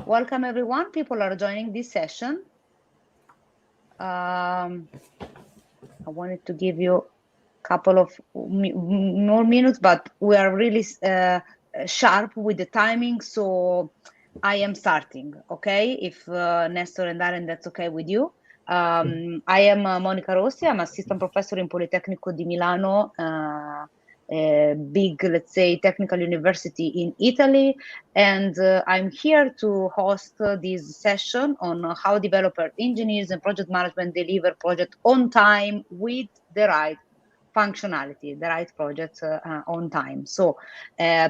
Welcome, everyone. People are joining this session. I wanted to give you a couple of more minutes, but we are really sharp with the timing, so I am starting, okay? If Nestor and Darren, that's okay with you. I am Monica Rossi. I'm assistant professor in Politecnico di Milano, a big, let's say, technical university in Italy. And I'm here to host this session on how developers, engineers, and project management deliver project on time with the right functionality, the right project on time. So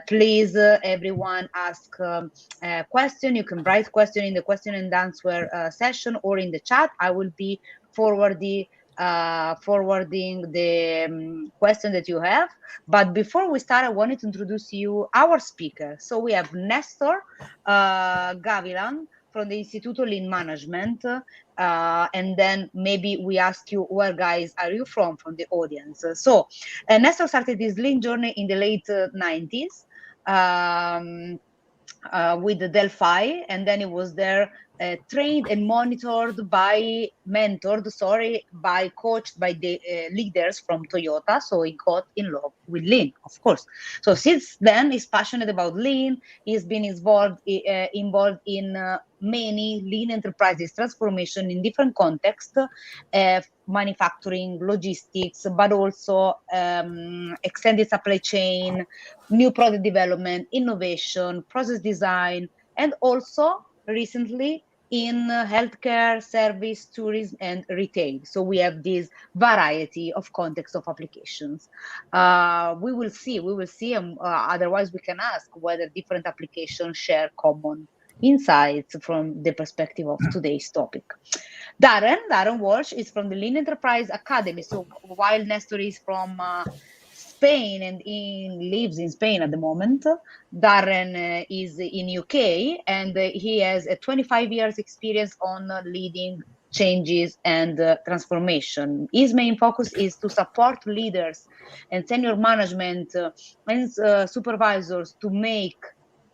please, everyone, ask a question. You can write question in the question and answer session or in the chat. I will be forwarding the question that you have. But before we start, I wanted to introduce you our speaker. So we have Nestor Gavilan from the Instituto Lean Management. And then maybe we ask you, where guys are you from the audience? So Nestor started his Lean journey in the late 90s with the Delphi, and then he was there trained and mentored by coached by the leaders from Toyota. So he got in love with Lean, of course. So since then, he's passionate about Lean. He's been involved in many Lean enterprises transformation in different contexts, manufacturing, logistics, but also extended supply chain, new product development, innovation, process design, and also recently in healthcare, service, tourism, and retail. So we have this variety of context of applications. We will see. Otherwise, we can ask whether different applications share common insights from the perspective of today's topic. Darren Walsh is from the Lean Enterprise Academy. So while Nestor is from Spain and lives in Spain at the moment, Darren is in UK, and he has a 25 years experience on leading changes and transformation. His main focus is to support leaders and senior management and supervisors to make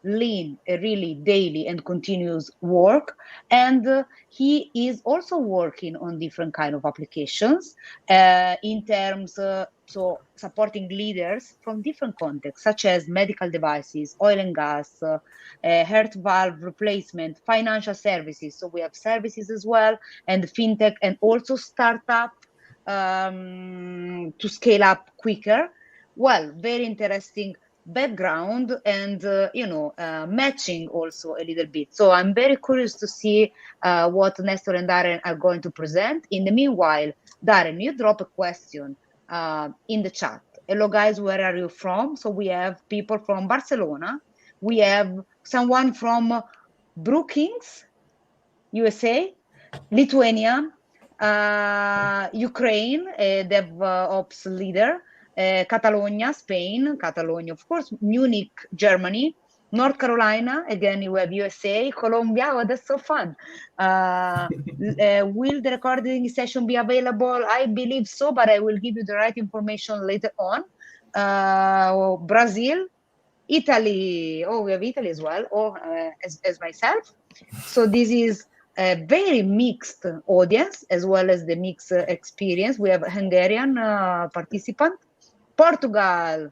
Lean a really daily and continuous work. And he is also working on different kind of applications in terms so supporting leaders from different contexts, such as medical devices, oil and gas, heart valve replacement, financial services. So we have services as well, and fintech, and also startup to scale up quicker. Well, very interesting background, and matching also a little bit. So I'm very curious to see what Nestor and Darren are going to present. In the meanwhile, Darren, you drop a question in the chat. Hello guys, where are you from? So we have people from Barcelona. We have someone from Brookings, USA, Lithuania, Ukraine, DevOps leader, Catalonia, Spain, Catalonia, of course, Munich, Germany, North Carolina, again, you have USA, Colombia. Oh, that's so fun. Will the recording session be available? I believe so, but I will give you the right information later on. Brazil, Italy. Oh, we have Italy as well, as myself. So this is a very mixed audience, as well as the mixed experience. We have a Hungarian participant, Portugal.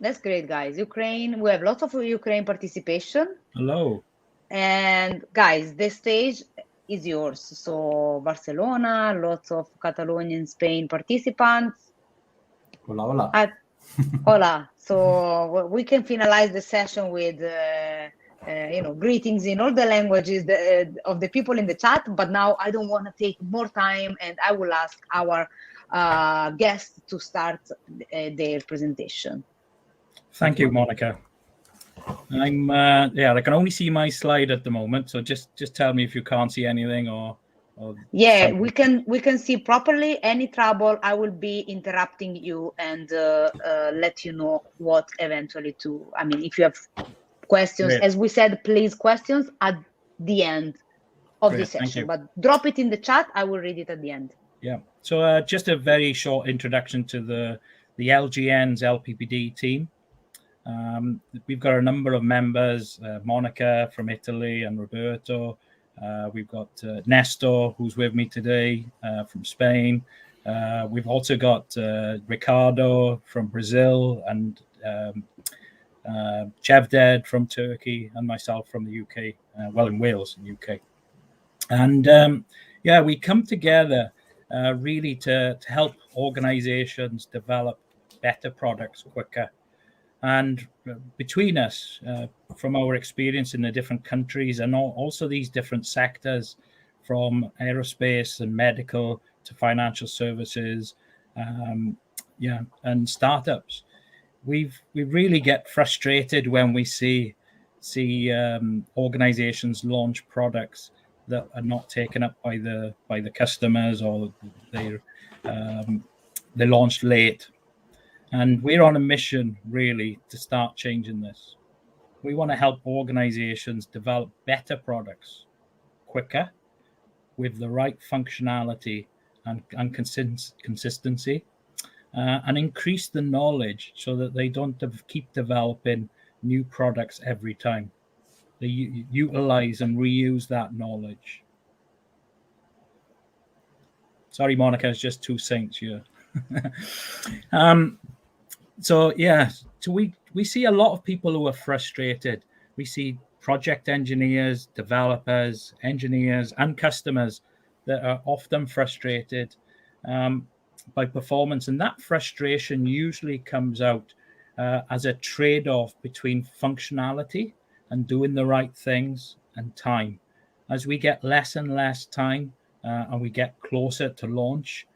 That's great, guys. Ukraine, we have lots of Ukraine participation. Hello. And guys, the stage is yours. So Barcelona, lots of Catalonian, Spain participants. Hola, hola. Hola. So we can finalize the session with greetings in all the languages of the people in the chat, but now I don't want to take more time, and I will ask our guests to start their presentation. Thank you, Monica. I can only see my slide at the moment, so just tell me if you can't see anything or yeah, something. we can see properly. Any trouble, I will be interrupting you and let you know what eventually to. I mean, if you have questions, Great. as we said, please questions at the end of the session, but drop it in the chat. I will read it at the end. Yeah. So just a very short introduction to the LGN's LPPD team. We've got a number of members, Monica from Italy and Roberto. We've got Nestor, who's with me today from Spain. We've also got Ricardo from Brazil and Cevdet from Turkey and myself from the UK, in Wales, in UK. And we come together really to help organizations develop better products quicker. And between us, from our experience in the different countries and also these different sectors, from aerospace and medical to financial services, and startups, we really get frustrated when we see organizations launch products that are not taken up by the customers, or they launched late. And we're on a mission, really, to start changing this. We want to help organizations develop better products quicker, with the right functionality and consistency, and increase the knowledge so that they don't keep developing new products every time. They utilize and reuse that knowledge. Sorry, Monica, it's just too succinct here. So we see a lot of people who are frustrated. We see project engineers, developers, engineers, and customers that are often frustrated by performance. And that frustration usually comes out as a trade-off between functionality and doing the right things and time. As we get less and less time and we get closer to launch,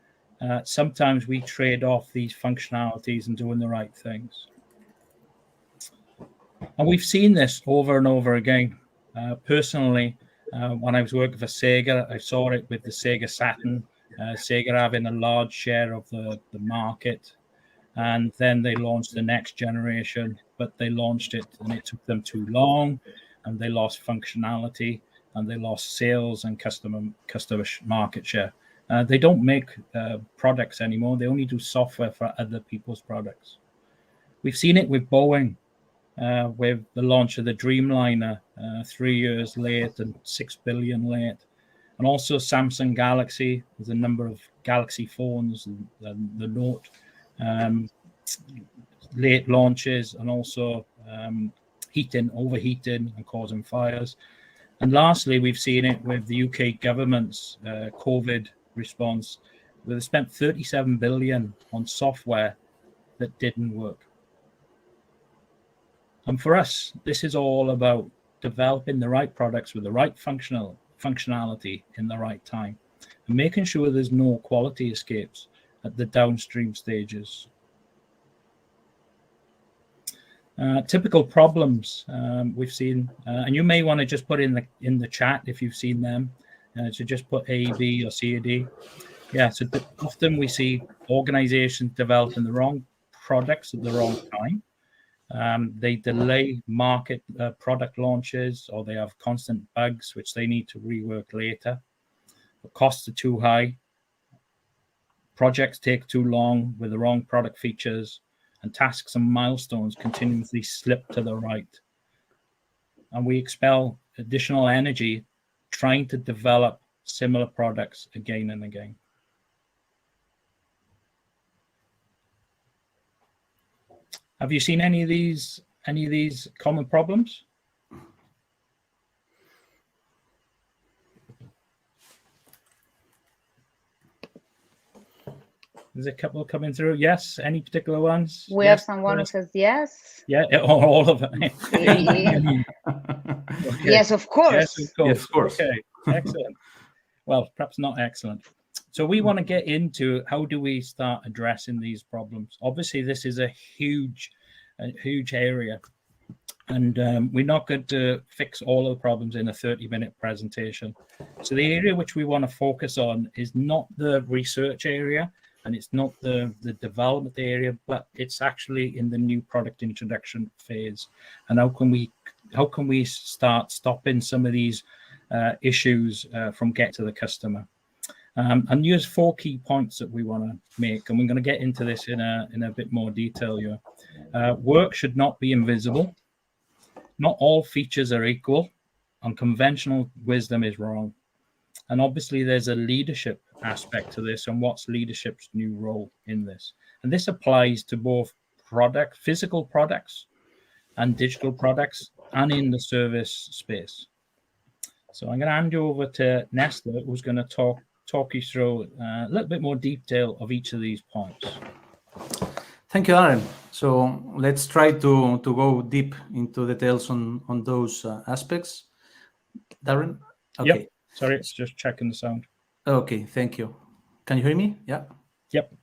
sometimes we trade off these functionalities and doing the right things. And we've seen this over and over again. Personally, when I was working for Sega, I saw it with the Sega Saturn, Sega having a large share of the market. And then they launched the next generation, but they launched it and it took them too long, and they lost functionality, and they lost sales and customer market share. They don't make products anymore. They only do software for other people's products. We've seen it with Boeing, with the launch of the Dreamliner 3 years late and 6 billion late. And also Samsung Galaxy, with a number of Galaxy phones and the Note late launches, and also overheating and causing fires. And lastly, we've seen it with the UK government's COVID response, where they spent 37 billion on software that didn't work. And for us, this is all about developing the right products with the right functionality in the right time, and making sure there's no quality escapes at the downstream stages. Typical problems we've seen, and you may want to just put in the chat if you've seen them. So just put A, B, or C, or D. Yeah, so often we see organizations developing the wrong products at the wrong time. They delay market product launches, or they have constant bugs which they need to rework later. The costs are too high. Projects take too long with the wrong product features, and tasks and milestones continuously slip to the right. And we expel additional energy trying to develop similar products again and again. Have you seen any of these common problems? There's a couple coming through. Yes. Any particular ones? We have someone who says yes. Yeah, all of them. Okay. Yes, of course. Yes, of course. Yes, of course. Okay, excellent. Well, perhaps not excellent. So we want to get into how do we start addressing these problems. Obviously, this is a huge area, and we're not going to fix all of the problems in a 30-minute presentation. So the area which we want to focus on is not the research area, and it's not the development area, but it's actually in the new product introduction phase. And how can we start stopping some of these issues from getting to the customer? And here's 4 key points that we want to make, and we're going to get into this in a bit more detail here. Work should not be invisible. Not all features are equal, and conventional wisdom is wrong. And obviously, there's a leadership aspect to this, and what's leadership's new role in this? And this applies to both physical products and digital products, and in the service space. So I'm going to hand you over to Nestor, who's going to talk you through a little bit more detail of each of these points. Thank you, Aaron. So let's try to go deep into details on those aspects. Darren? Okay. Yep. Sorry, it's just checking the sound. Okay, thank you. Can you hear me? Yeah. Yep.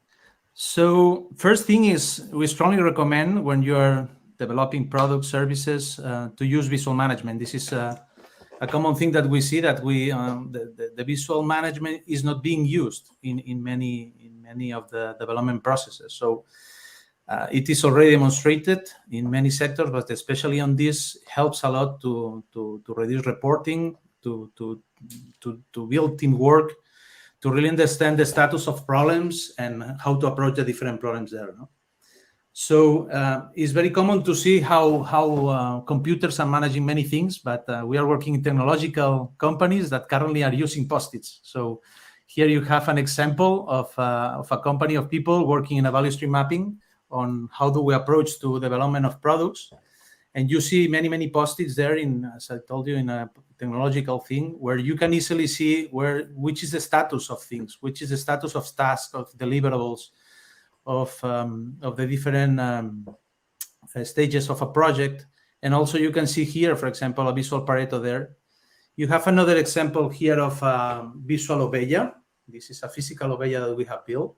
So first thing is, we strongly recommend when you are developing product services to use visual management. This is a common thing that we see, that the visual management is not being used in many of the development processes. So it is already demonstrated in many sectors, but especially on this, helps a lot to reduce reporting, to build teamwork, to really understand the status of problems and how to approach the different problems there. No? So it's very common to see how computers are managing many things, but we are working in technological companies that currently are using Post-its. So here you have an example of a company of people working in a value stream mapping on how do we approach to development of products. And you see many Post-its there, as I told you, in a technological thing, where you can easily see which is the status of things, which is the status of tasks, of deliverables, of the different stages of a project. And also you can see here, for example, a visual Pareto there. You have another example here of visual Obeya. This is a physical Obeya that we have built,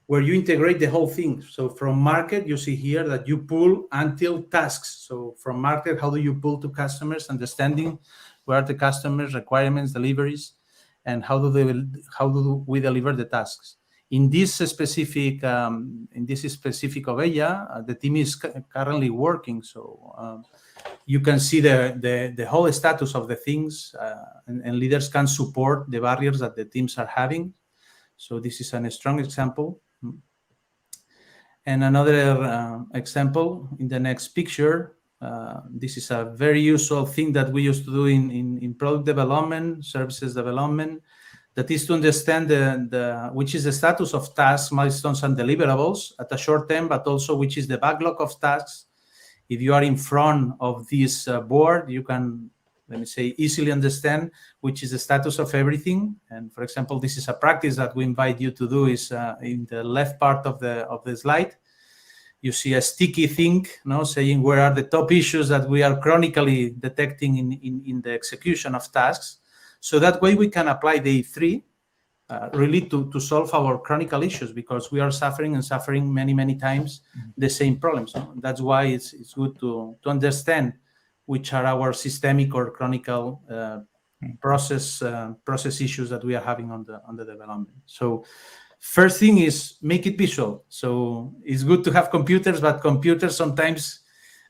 where you integrate the whole thing. So from market, you see here that you pull until tasks. So from market, how do you pull to customers, understanding where are the customers' requirements, deliveries, and how do we deliver the tasks. In this specific Obeya, the team is currently working. So you can see the whole status of the things, and leaders can support the barriers that the teams are having. So this is a strong example. And another example in the next picture, this is a very usual thing that we used to do in product development, services development, that is to understand which is the status of tasks, milestones, and deliverables at a short term, but also which is the backlog of tasks. If you are in front of this board, you can, let me say, easily understand which is the status of everything. And for example, this is a practice that we invite you to do, is in the left part of the slide. You see a sticky thing, saying where are the top issues that we are chronically detecting in the execution of tasks. So that way we can apply the E3 really to solve our chronicle issues, because we are suffering many times the same problems. That's why it's good to understand which are our systemic or chronicle process issues that we are having on the development. So first thing is make it visual. So it's good to have computers, but computers sometimes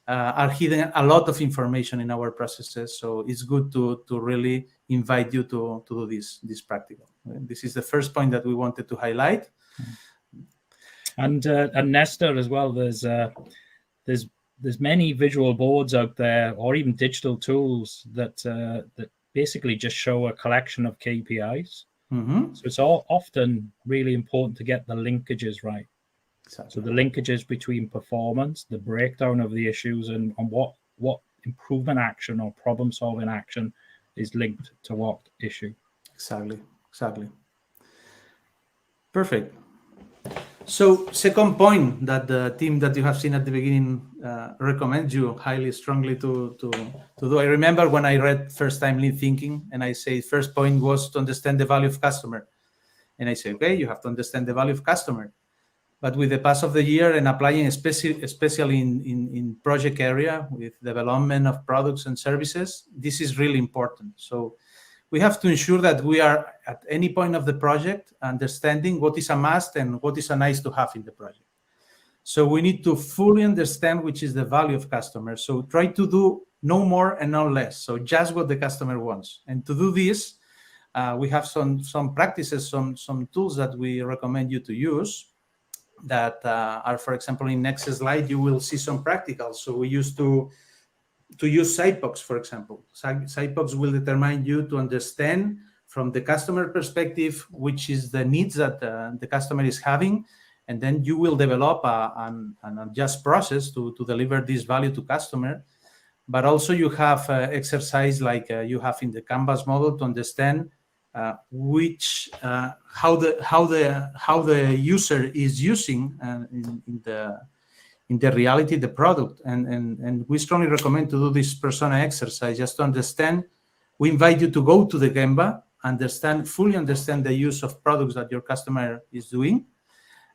are hidden a lot of information in our processes. So it's good to really invite you to do this practical. This is the first point that we wanted to highlight. And Nestor as well. There's many visual boards out there, or even digital tools that basically just show a collection of KPIs. Mm-hmm. So it's often really important to get the linkages right. Exactly. So the linkages between performance, the breakdown of the issues, and on what improvement action or problem solving action is linked to what issue. Exactly. Perfect. So second point that the team that you have seen at the beginning recommends you highly, strongly to do. I remember when I read first time lean thinking, and I say first point was to understand the value of customer. And I say, okay, you have to understand the value of customer. But with the pass of the year and applying, especially in project area with development of products and services, this is really important. So we have to ensure that we are at any point of the project understanding what is a must and what is a nice to have in the project. So we need to fully understand which is the value of customers. So try to do no more and no less. So just what the customer wants. And to do this, we have some practices, some tools that we recommend you to use that are, for example, in next slide, you will see some practicals. So we used to use sidebox, for example. Sidebox will determine you to understand from the customer perspective, which is the needs that the customer is having, and then you will develop an just process to deliver this value to customer. But also you have exercise like you have in the Canvas model to understand how the user is using in the reality the product, and we strongly recommend to do this persona exercise just to understand. We invite you to go to the Gemba, fully understand the use of products that your customer is doing,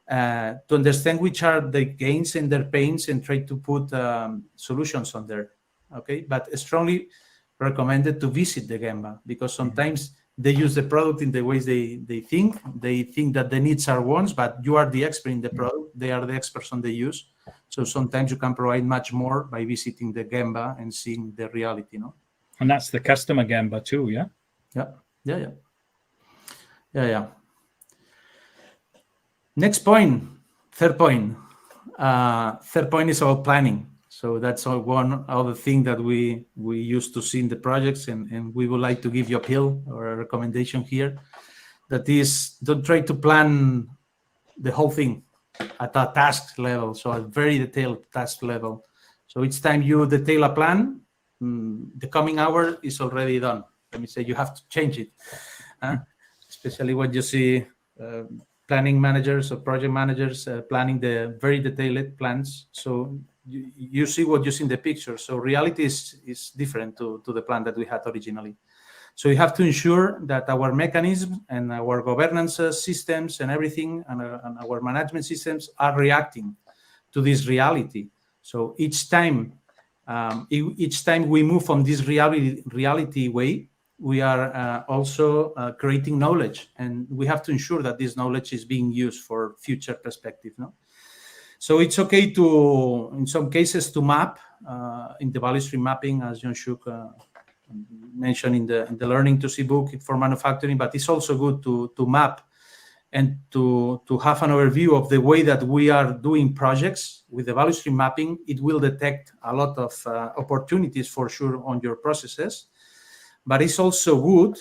to understand which are the gains and their pains, and try to put solutions on there. Okay, but strongly recommended to visit the Gemba, because sometimes they use the product in the ways they think that the needs are wants, but you are the expert in the product, they are the experts on the use. So sometimes you can provide much more by visiting the Gemba and seeing the reality, no? And that's the customer Gemba too, yeah? Yeah. Next point, third point. Third point is about planning. So that's one other thing that we used to see in the projects, and we would like to give you a pill or a recommendation here. That is, don't try to plan the whole thing at a task level, so a very detailed task level. So each time you detail a plan, the coming hour is already done. Let me say, you have to change it. Especially when you see planning managers or project managers planning the very detailed plans. So you see what you see in the picture. So reality is different to the plan that we had originally. So we have to ensure that our mechanisms and our governance systems and everything and our management systems are reacting to this reality. So each time we move from this reality way, we are also creating knowledge, and we have to ensure that this knowledge is being used for future perspective. No? So it's okay to, in some cases, to map in the value stream mapping, as John Shook mentioned in the Learning to See book for manufacturing, but it's also good to map and to have an overview of the way that we are doing projects. With the value stream mapping, it will detect a lot of opportunities for sure on your processes, but it's also good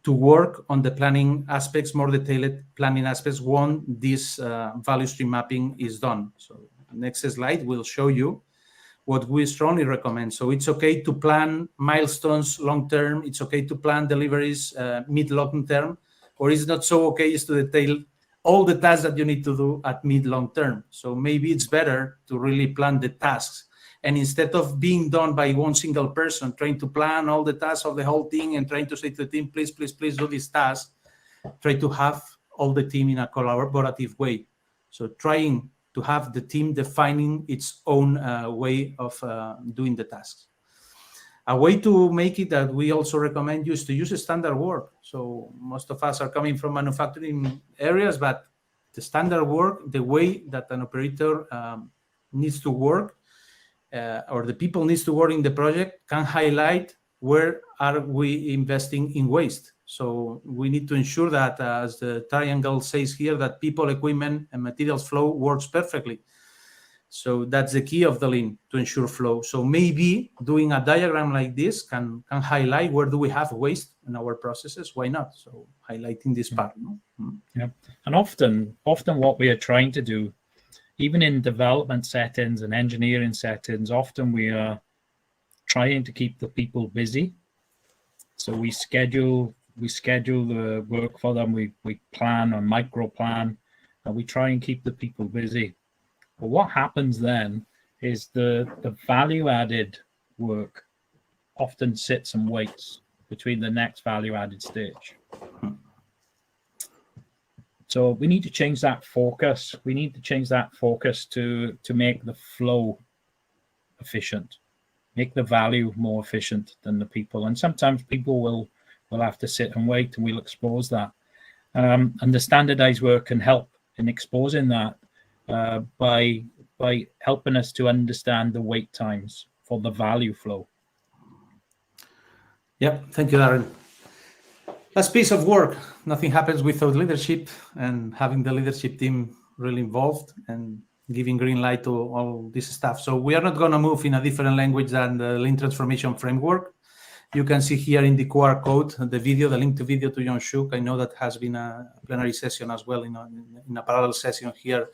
to work on the planning aspects, more detailed planning aspects, when this value stream mapping is done. So next slide will show you what we strongly recommend. So it's okay to plan milestones long-term. It's okay to plan deliveries mid-long term, or it's not so okay is to detail all the tasks that you need to do at mid-long term. So maybe it's better to really plan the tasks. And instead of being done by one single person, trying to plan all the tasks of the whole thing and trying to say to the team, please do this task, try to have all the team in a collaborative way. So trying to have the team defining its own way of doing the tasks. A way to make it that we also recommend you is to use a standard work. So most of us are coming from manufacturing areas, but the standard work, the way that an operator needs to work, or the people needs to work in the project, can highlight where are we investing in waste. So we need to ensure that, as the triangle says here, that people, equipment, and materials flow works perfectly. So that's the key of the Lean, to ensure flow. So maybe doing a diagram like this can highlight where do we have waste in our processes. Why not? So highlighting this part. No? Yeah, and often what we are trying to do, even in development settings and engineering settings, often we are trying to keep the people busy. So we schedule the work for them. We plan or micro plan, and we try and keep the people busy. But what happens then is the value added work often sits and waits between the next value added stage. So we need to change that focus. We need to change that focus to make the flow efficient, make the value more efficient than the people. And sometimes people will have to sit and wait, and we'll expose that. And the standardized work can help in exposing that by helping us to understand the wait times for the value flow. Yeah, thank you, Darren. Last piece of work. Nothing happens without leadership, and having the leadership team really involved and giving green light to all this stuff. So we are not going to move in a different language than the Lean Transformation Framework. You can see here in the QR code, the video, the link to video to John Shook. I know that has been a plenary session as well in a parallel session here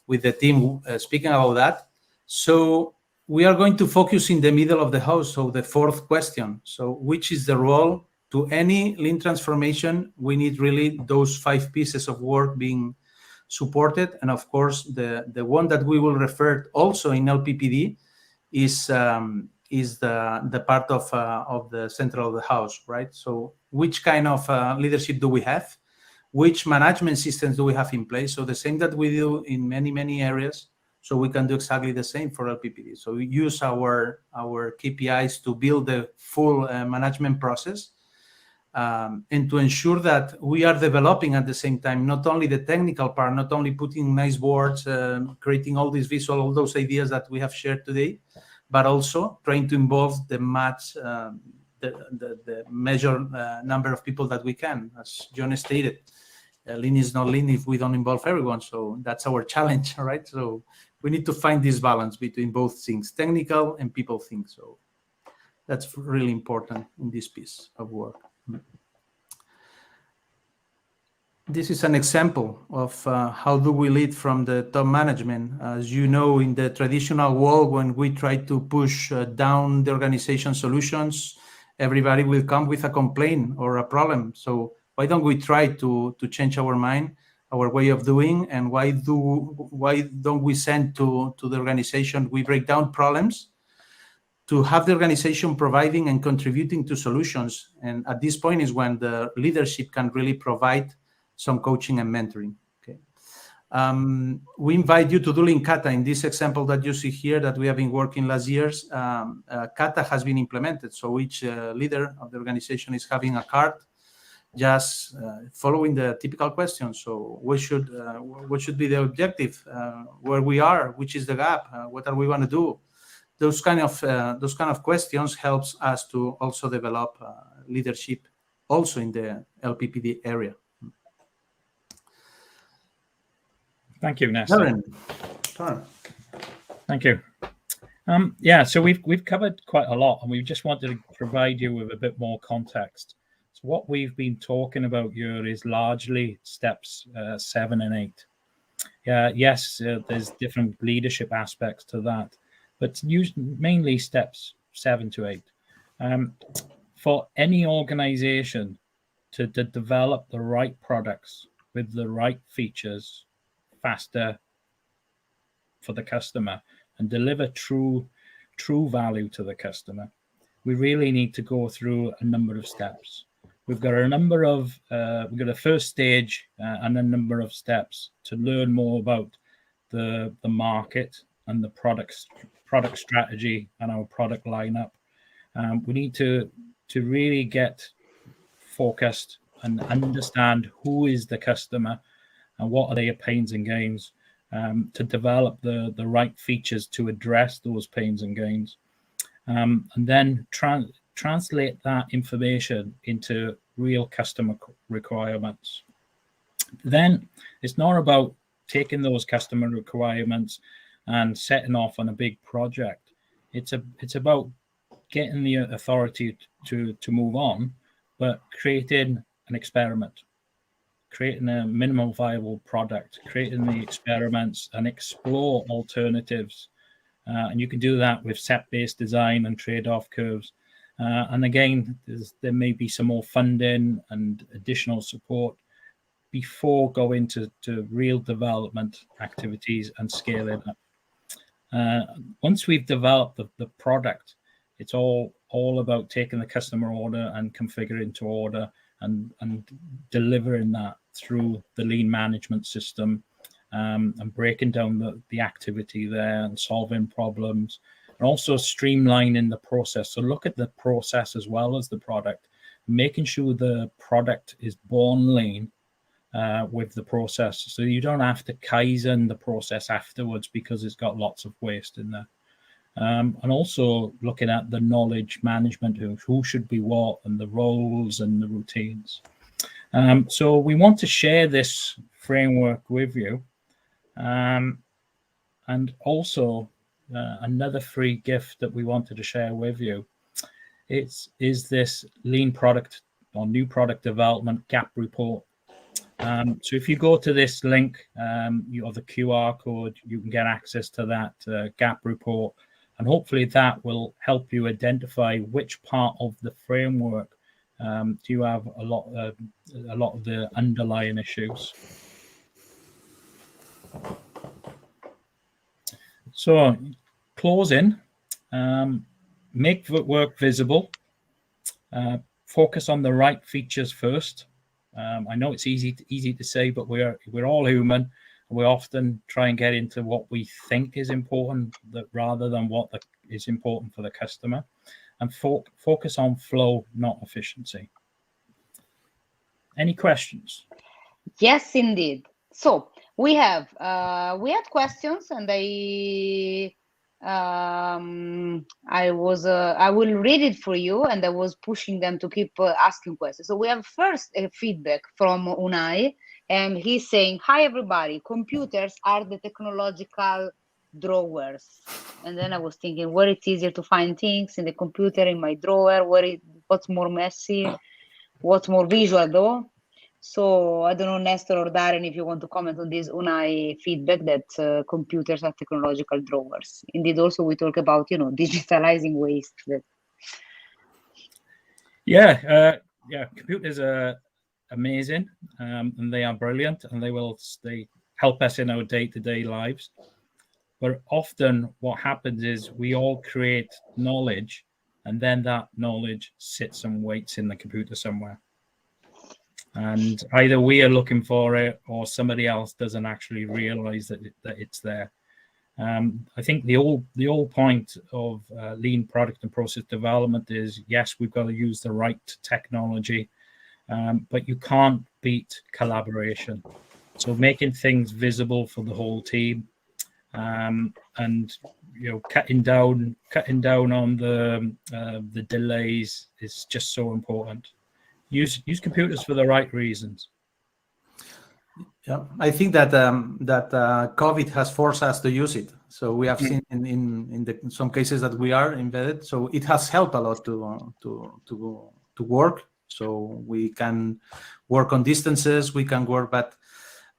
with the team speaking about that. So we are going to focus in the middle of the house. So the fourth question. So which is the role to any lean transformation? We need really those 5 pieces of work being supported. And of course, the one that we will refer also in LPPD is the part of the center of the house, right? So which kind of leadership do we have? Which management systems do we have in place? So the same that we do in many areas, so we can do exactly the same for LPPD. So we use our KPIs to build the full management process, and to ensure that we are developing at the same time, not only the technical part, not only putting nice boards, creating all these visual, all those ideas that we have shared today, but also trying to involve the measured number of people that we can. As John stated, lean is not lean if we don't involve everyone. So that's our challenge, right? So we need to find this balance between both things, technical and people things. So that's really important in this piece of work. This is an example of how do we lead from the top management. As you know, in the traditional world, when we try to push down the organization solutions, everybody will come with a complaint or a problem. So why don't we try to change our mind, our way of doing, and why don't we send to the organization, we break down problems to have the organization providing and contributing to solutions. And at this point is when the leadership can really provide some coaching and mentoring. Okay. We invite you to do Lean Kata. In this example that you see here that we have been working last years, Kata has been implemented. So each leader of the organization is having a card, just following the typical questions. So what should be the objective, where we are, which is the gap, what are we going to do? Those kind of questions helps us to also develop leadership also in the LPPD area. Thank you, Nestor. Thank you. Yeah, so we've covered quite a lot, and we just wanted to provide you with a bit more context. So what we've been talking about here is largely steps 7 and 8. Yes, there's different leadership aspects to that, but mainly steps 7 to 8. For any organization to develop the right products with the right features faster for the customer and deliver true value to the customer, we really need to go through a number of steps. We've got a first stage and a number of steps to learn more about the market and the product strategy and our product lineup. We need to really get focused and understand who is the customer and what are their pains and gains, to develop the right features to address those pains and gains, and then translate that information into real customer requirements. Then it's not about taking those customer requirements and setting off on a big project. It's about getting the authority to move on, but creating an experiment, creating a minimal viable product, creating the experiments and explore alternatives. And you can do that with set-based design and trade-off curves. And again, there may be some more funding and additional support before going to real development activities and scaling up. Once we've developed the product, it's all about taking the customer order and configuring to order and delivering that through the lean management system, and breaking down the activity there and solving problems, and also streamlining the process. So look at the process as well as the product, making sure the product is born lean with the process, so you don't have to Kaizen the process afterwards because it's got lots of waste in there. and also looking at the knowledge management of who should be what and the roles and the routines. So we want to share this framework with you. And also another free gift that we wanted to share with you is this lean product or new product development gap report. So if you go to this link, you have the QR code, you can get access to that gap report, and hopefully that will help you identify which part of the framework do you have a lot of the underlying issues. So closing, make work visible, focus on the right features first. I know it's easy to say, but we're all human. We often try and get into what we think is important rather than what is important for the customer, and focus on flow, not efficiency. Any questions? Yes, indeed. So we had questions, and I will read it for you, and I was pushing them to keep asking questions. So we have first a feedback from Unai, and he's saying, "Hi everybody, computers are the technological drawers." And then I was thinking, where it's easier to find things in the computer, in my drawer, what's more messy, what's more visual though. So I don't know, Nestor or Darren, if you want to comment on this Unai feedback that computers are technological drawers. Indeed, also we talk about, digitalizing waste. Yeah, computers are amazing, and they are brilliant, and they help us in our day-to-day lives. But often what happens is we all create knowledge, and then that knowledge sits and waits in the computer somewhere. And either we are looking for it or somebody else doesn't actually realize that it's there. I think the whole point of lean product and process development is, yes, we've got to use the right technology, but you can't beat collaboration. So making things visible for the whole team, and cutting down on the delays is just so important. Use computers for the right reasons. Yeah, I think that COVID has forced us to use it. So we have seen in some cases that we are embedded. So it has helped a lot to work. So we can work on distances. We can work, but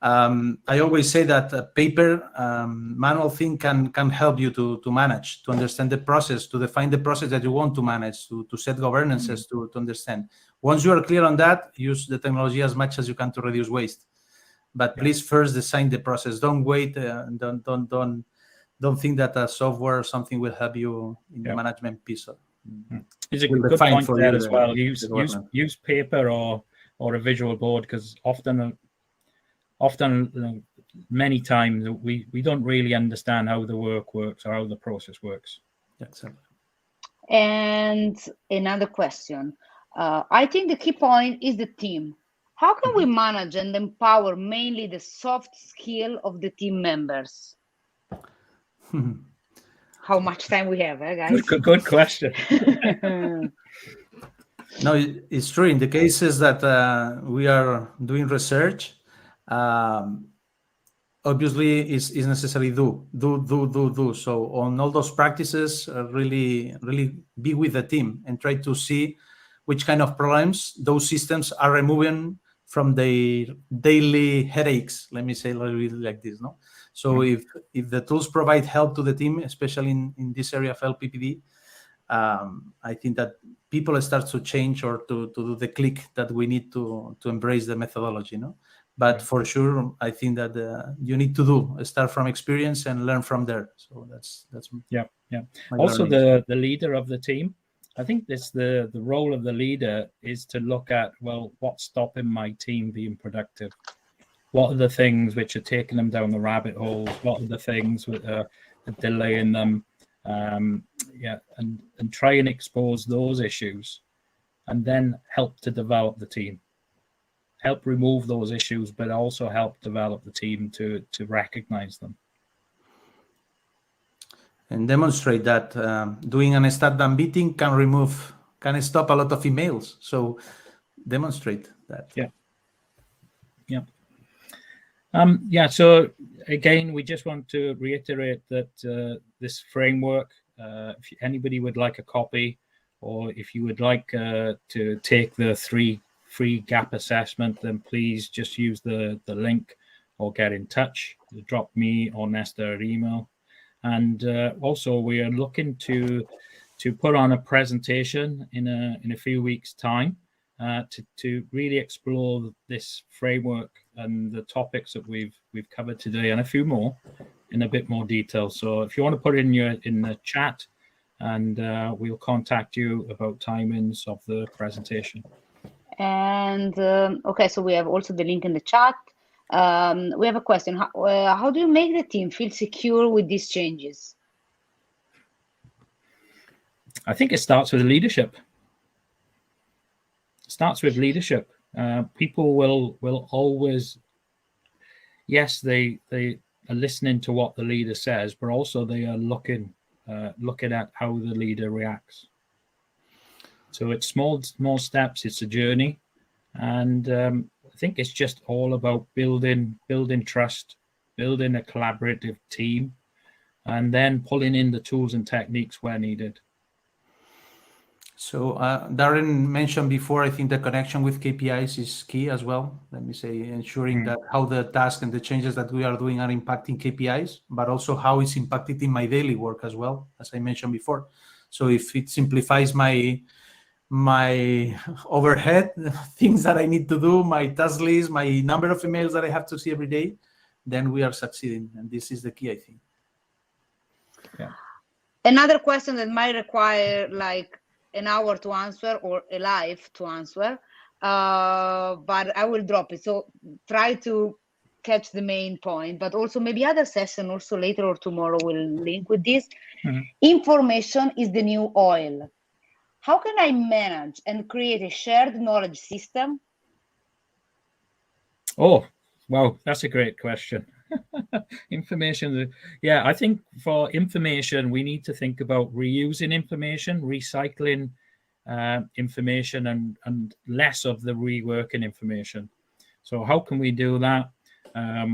I always say that a paper manual thing can help you to manage, to understand the process, to define the process that you want to manage, to set governances, to understand. Once you are clear on that, use the technology as much as you can to reduce waste. But please first design the process. Don't wait. Don't think that a software or something will help you in the management piece. It's a good point there as well. Use paper or a visual board, because often many times we don't really understand how the work works or how the process works. Exactly. And another question. I think the key point is the team. How can we manage and empower mainly the soft skill of the team members? How much time we have, guys? Good question. No, it's true. In the cases that we are doing research, obviously is necessary do. So on all those practices, really be with the team and try to see which kind of problems those systems are removing from their daily headaches. Let me say a little bit like this, no? So if the tools provide help to the team, especially in this area of LPPD, I think that people start to change or to do the click that we need to embrace the methodology, no? But for sure, I think that you need to start from experience and learn from there. So that's yeah. Also, the leader of the team. I think the role of the leader is to look at, well, what's stopping my team being productive? What are the things which are taking them down the rabbit holes? What are the things that are delaying them? And try and expose those issues, and then help to develop the team. Help remove those issues, but also help develop the team to recognize them. and demonstrate that doing an start done meeting can stop a lot of emails. So demonstrate that. Yeah. So again, we just want to reiterate that this framework, if anybody would like a copy, or if you would like to take the 3 free gap assessment, then please just use the link or get in touch. Drop me or Nesta an email. And also, we are looking to put on a presentation in a few weeks' time to really explore this framework and the topics that we've covered today, and a few more in a bit more detail. So if you want to put it in the chat, and we'll contact you about timings of the presentation. And okay, so we have also the link in the chat. We have a question. How do you make the team feel secure with these changes? I think it starts with leadership. People will always, yes, they are listening to what the leader says, but also they are looking at how the leader reacts. So it's small steps. It's a journey, and I think it's just all about building trust, building a collaborative team, and then pulling in the tools and techniques where needed. So Darren mentioned before, I think the connection with KPIs is key as well. Let me say, ensuring that how the task and the changes that we are doing are impacting KPIs, but also how it's impacted in my daily work as well, as I mentioned before. So if it simplifies my overhead, things that I need to do, my task list, my number of emails that I have to see every day, then we are succeeding. And this is the key, I think. Yeah. Another question that might require like an hour to answer or a live to answer, but I will drop it. So try to catch the main point, but also maybe other session also later or tomorrow will link with this. Information is the new oil. How can I manage and create a shared knowledge system? Oh, wow, that's a great question. Information, yeah, I think for information, we need to think about reusing information, recycling information, and less of the reworking information. So how can we do that?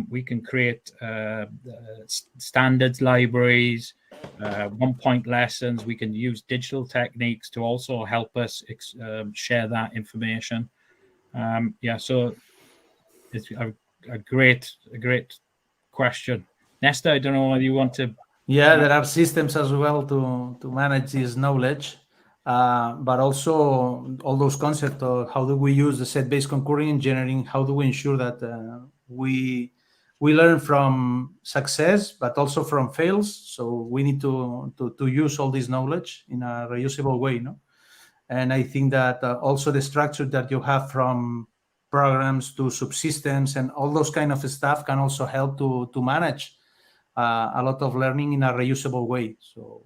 We can create standards libraries, one-point lessons. We can use digital techniques to also help us share that information. So it's a great question. Nesta, I don't know whether you want to. Yeah, there are systems as well to manage this knowledge, but also all those concepts of how do we use the set-based concurrent engineering, how do we ensure that we learn from success, but also from fails. So we need to use all this knowledge in a reusable way, no? And I think that also the structure that you have from programs to subsystems and all those kind of stuff can also help to manage a lot of learning in a reusable way. So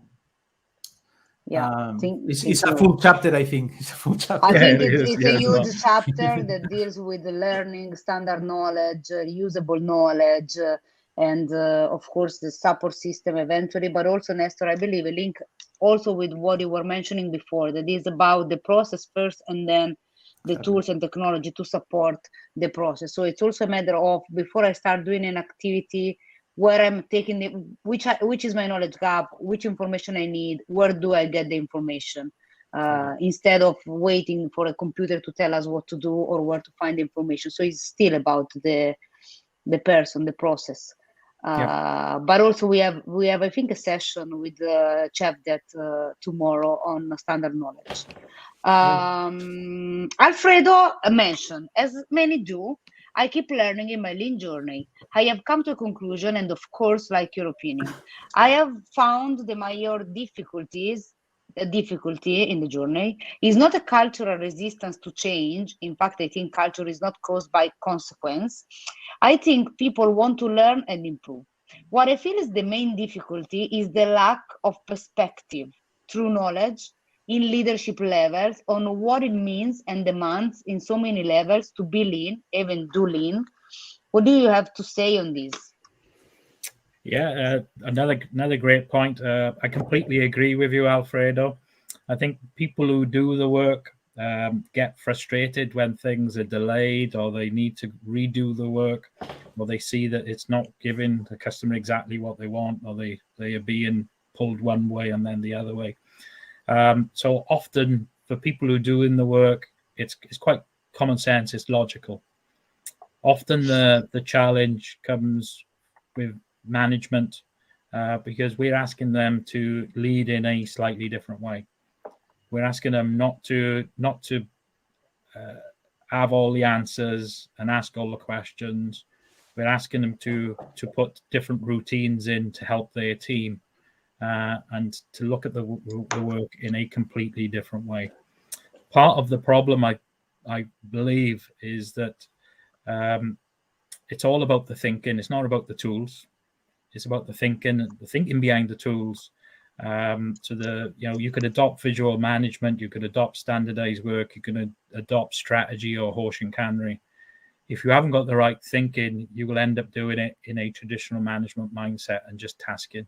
it's a full chapter, I think. It's a full chapter. I think it's a huge chapter that deals with the learning, standard knowledge, usable knowledge, and of course the support system eventually, but also, Nestor, I believe a link also with what you were mentioning before, that is about the process first and then the tools and technology to support the process. So it's also a matter of, before I start doing an activity, where I'm taking which is my knowledge gap, which information I need, where do I get the information, instead of waiting for a computer to tell us what to do or where to find information. So it's still about the person, the process. But also we have I think a session with Chef that tomorrow on standard knowledge. Alfredo mentioned, as many do, I keep learning in my lean journey. I have come to a conclusion, and of course, like your opinion, I have found the major difficulty in the journey is not a cultural resistance to change. In fact, I think culture is not caused by consequence. I think people want to learn and improve. What I feel is the main difficulty is the lack of perspective, true knowledge in leadership levels on what it means and demands in so many levels to be lean, even do lean. What do you have to say on this? Yeah, another great point. I completely agree with you, Alfredo. I think people who do the work get frustrated when things are delayed, or they need to redo the work, or they see that it's not giving the customer exactly what they want, or they are being pulled one way and then the other way. So often for people who are doing the work, it's quite common sense, it's logical. Often the challenge comes with management because we're asking them to lead in a slightly different way. We're asking them not to have all the answers and ask all the questions. We're asking them to put different routines in to help their team and to look at the work in a completely different way. Part of the problem, I believe, is that it's all about the thinking. It's not about the tools. It's about the thinking behind the tools. So you could adopt visual management, you could adopt standardized work, you can adopt strategy or Hoshin Kanri. If you haven't got the right thinking, you will end up doing it in a traditional management mindset and just tasking.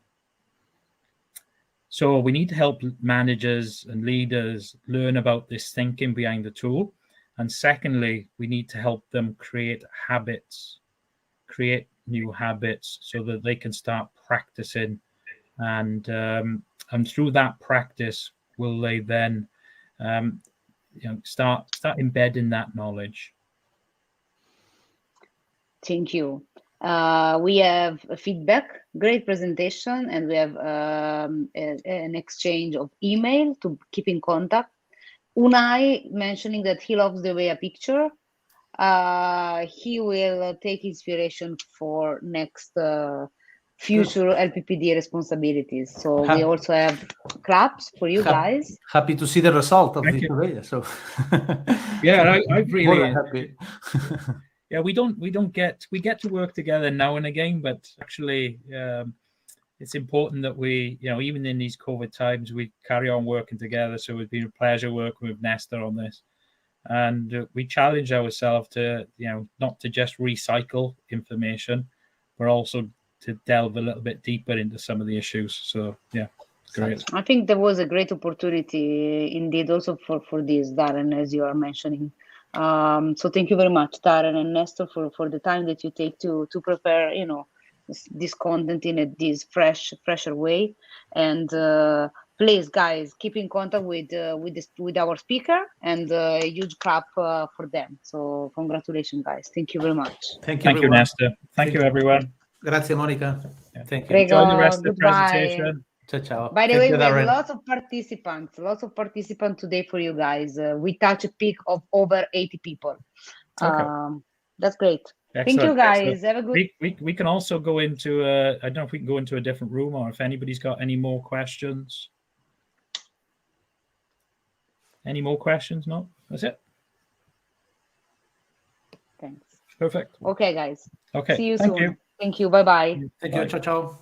So we need to help managers and leaders learn about this thinking behind the tool. And secondly, we need to help them create habits, create new habits so that they can start practicing. And through that practice, will they then start embedding that knowledge. Thank you. We have a feedback, great presentation, and we have an exchange of email to keep in contact. Unai mentioning that he loves the way a picture. He will take inspiration for next future LPPD responsibilities. So we also have claps for you guys. Happy to see the result of this survey. So yeah, I've really more than happy. Yeah, we get to work together now and again, but actually it's important that we, even in these COVID times, we carry on working together. So it's been a pleasure working with Nestor on this. And we challenge ourselves to, not to just recycle information, but also to delve a little bit deeper into some of the issues. So, yeah, great. I think there was a great opportunity indeed also for this, Darren, as you are mentioning. So thank you very much, Darren and Nestor, for the time that you take to prepare, this content in this fresher way. And please, guys, keep in contact with our speaker, and a huge clap for them. So congratulations, guys. Thank you very much. Thank you, Nestor. Thank you, everyone. Grazie, Monica. Yeah. Thank you. Enjoy the rest of the presentation. Ciao, ciao. By the way, we have lots of participants today for you guys. We touch a peak of over 80 people. Okay. That's great. Excellent. Thank you, guys. Excellent. Have a good. We can also go into I don't know if we can go into a different room, or if anybody's got any more questions. Any more questions? No, that's it. Thanks. Perfect. Okay, guys. Okay. See you soon. Thank you. Bye-bye. Thank you. Ciao, ciao.